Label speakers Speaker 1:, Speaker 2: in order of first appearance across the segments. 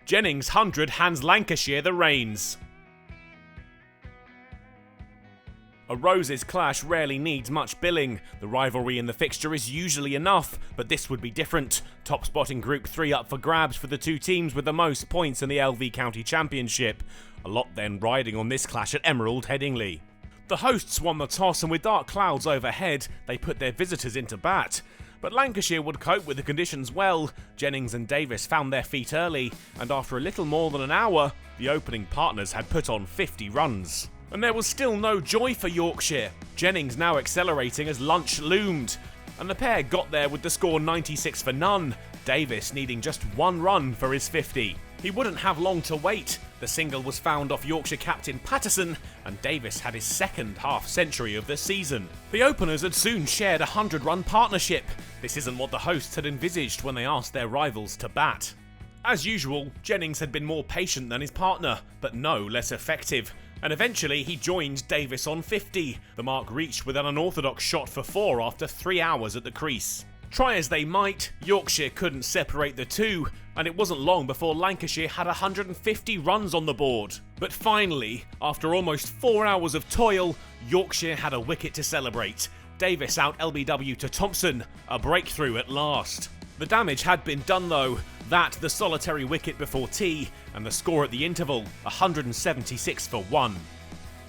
Speaker 1: Jennings' 100 hands Lancashire the reins. A Roses clash rarely needs much billing. The rivalry in the fixture is usually enough, but this would be different. Top spot in Group 3 up for grabs for the two teams with the most points in the LV County Championship. A lot then riding on this clash at Emerald Headingley. The hosts won the toss, and with dark clouds overhead, they put their visitors into bat. But Lancashire would cope with the conditions well. Jennings and Davis found their feet early, and after a little more than an hour, the opening partners had put on 50 runs. And there was still no joy for Yorkshire. Jennings now accelerating as lunch loomed, and the pair got there with the score 96 for none, Davis needing just one run for his 50. He wouldn't have long to wait. The single was found off Yorkshire captain Patterson, and Davis had his second half-century of the season. The openers had soon shared a 100-run partnership. This isn't what the hosts had envisaged when they asked their rivals to bat. As usual, Jennings had been more patient than his partner, but no less effective. And eventually he joined Davis on 50, the mark reached with an unorthodox shot for 4 after 3 hours at the crease. Try as they might, Yorkshire couldn't separate the two, and it wasn't long before Lancashire had 150 runs on the board. But finally, after almost 4 hours of toil, Yorkshire had a wicket to celebrate. Davis out LBW to Thompson, a breakthrough at last. The damage had been done though, that the solitary wicket before tea, and the score at the interval, 176 for 1.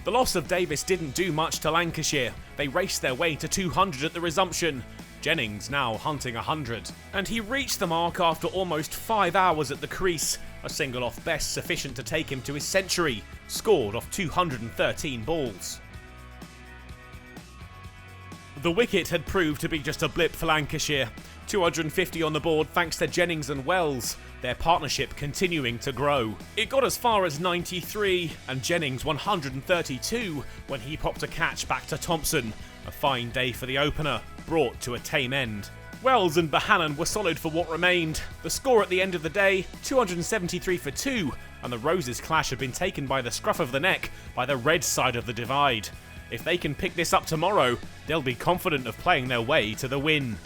Speaker 1: The loss of Davis didn't do much to Lancashire. They raced their way to 200 at the resumption. Jennings now hunting 100. And he reached the mark after almost 5 hours at the crease, a single off best sufficient to take him to his century, scored off 213 balls. The wicket had proved to be just a blip for Lancashire. 250 on the board thanks to Jennings and Wells, their partnership continuing to grow. It got as far as 93 and Jennings 132 when he popped a catch back to Thompson. A fine day for the opener, brought to a tame end. Wells and Bohannon were solid for what remained. The score at the end of the day, 273 for 2, and the Roses clash had been taken by the scruff of the neck by the red side of the divide. If they can pick this up tomorrow, they'll be confident of playing their way to the win.